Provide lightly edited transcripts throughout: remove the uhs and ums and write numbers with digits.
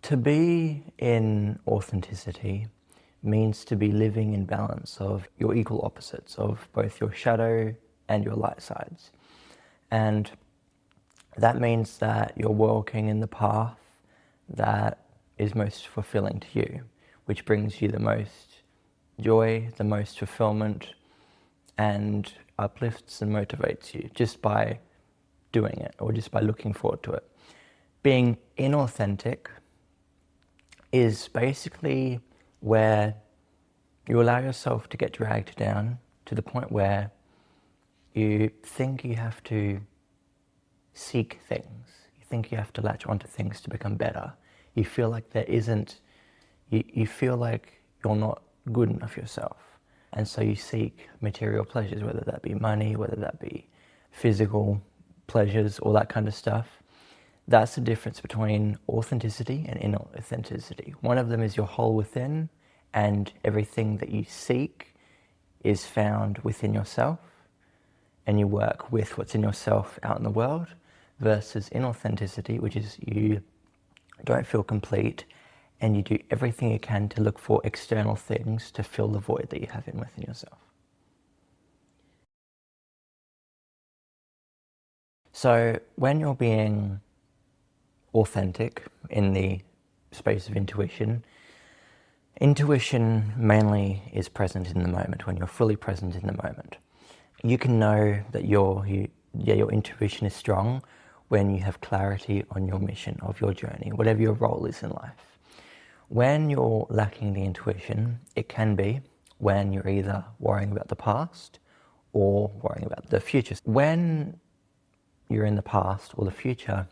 To be in authenticity means to be living in balance of your equal opposites, of both your shadow and your light sides. And that means that you're walking in the path that is most fulfilling to you, which brings you the most joy, the most fulfillment, and uplifts and motivates you just by doing it or just by looking forward to it. Being inauthentic is basically where you allow yourself to get dragged down to the point where you think you have to seek things. You think you have to latch onto things to become better. You feel like there isn't, you feel like you're not good enough yourself. And so you seek material pleasures, whether that be money, whether that be physical pleasures, all that kind of stuff. That's the difference between authenticity and inauthenticity. One of them is your whole within, and everything that you seek is found within yourself, and you work with what's in yourself out in the world, versus inauthenticity, which is you don't feel complete, and you do everything you can to look for external things to fill the void that you have within yourself. So when you're being authentic in the space of intuition, intuition mainly is present in the moment, when you're fully present in the moment. You can know that your intuition is strong when you have clarity on your mission of your journey, whatever your role is in life. When you're lacking the intuition, it can be when you're either worrying about the past or worrying about the future. When you're in the past or the future,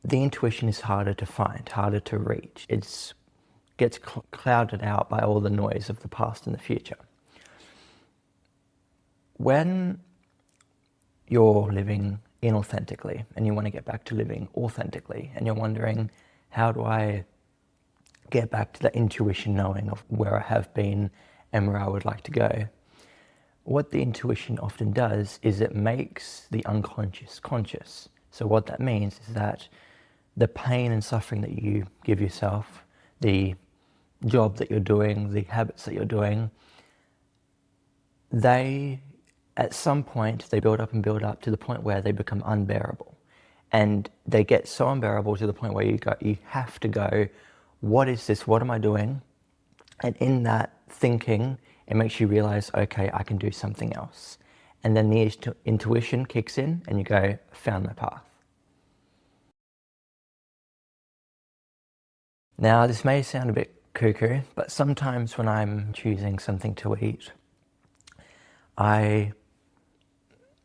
the intuition is harder to find, harder to reach. It gets clouded out by all the noise of the past and the future. When you're living inauthentically and you want to get back to living authentically, and you're wondering, how do I get back to that intuition knowing of where I have been and where I would like to go? What the intuition often does is it makes the unconscious conscious. So what that means is that the pain and suffering that you give yourself, the job that you're doing, the habits that you're doing, they, at some point, they build up and build up to the point where they become unbearable. And they get so unbearable to the point where you have to go, what is this? What am I doing? And in that thinking, it makes you realize, okay, I can do something else. And then the intuition kicks in and you go, I found my path. Now, this may sound a bit cuckoo, but sometimes when I'm choosing something to eat, I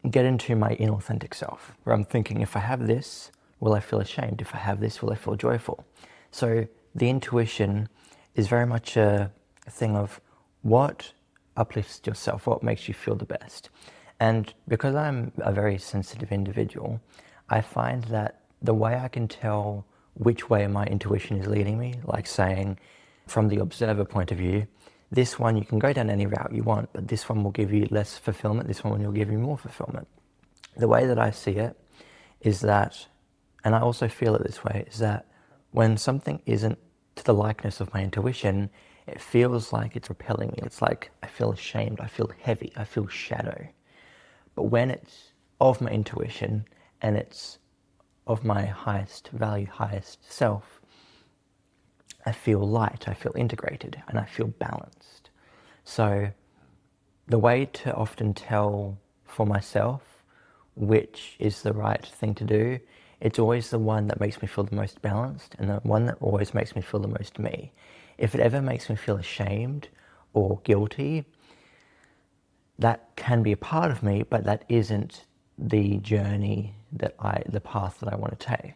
get into my inauthentic self, where I'm thinking, if I have this, will I feel ashamed? If I have this, will I feel joyful? So the intuition is very much a thing of what uplifts yourself, what makes you feel the best. And because I'm a very sensitive individual, I find that the way I can tell which way my intuition is leading me, like saying from the observer point of view, this one you can go down any route you want, but this one will give you less fulfillment, this one will give you more fulfillment. The way that I see it is that, and I also feel it this way, is that when something isn't to the likeness of my intuition, it feels like it's repelling me. It's like I feel ashamed, I feel heavy, I feel shadow. But when it's of my intuition and it's of my highest value, highest self, I feel light, I feel integrated, and I feel balanced. So the way to often tell for myself which is the right thing to do, it's always the one that makes me feel the most balanced and the one that always makes me feel the most me. If it ever makes me feel ashamed or guilty, that can be a part of me, but that isn't the journey the path that I want to take.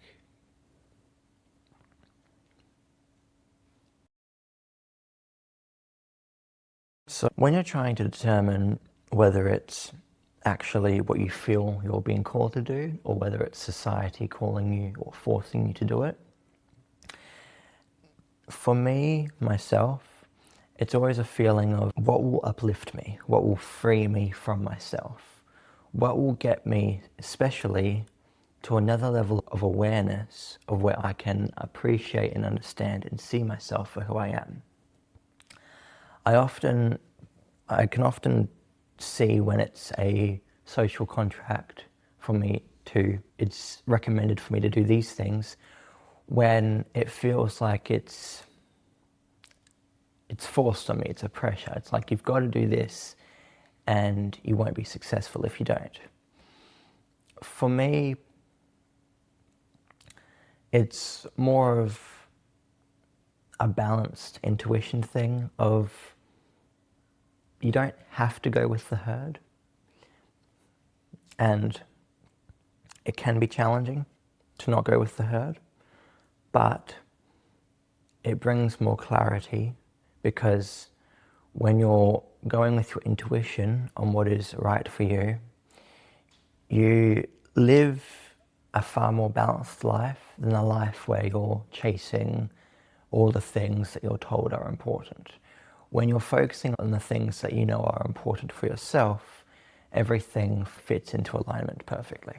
So when you're trying to determine whether it's actually what you feel you're being called to do, or whether it's society calling you or forcing you to do it, for me, myself, it's always a feeling of what will uplift me, what will free me from myself, what will get me, especially to another level of awareness of where I can appreciate and understand and see myself for who I am. I can often see when it's a social contract for me to, it's recommended for me to do these things, when it feels like it's forced on me, it's a pressure. It's like, you've got to do this and you won't be successful if you don't. For me, it's more of a balanced intuition thing of, you don't have to go with the herd. And it can be challenging to not go with the herd, but it brings more clarity, because when you're going with your intuition on what is right for you, you live a far more balanced life than a life where you're chasing all the things that you're told are important. When you're focusing on the things that you know are important for yourself, everything fits into alignment perfectly.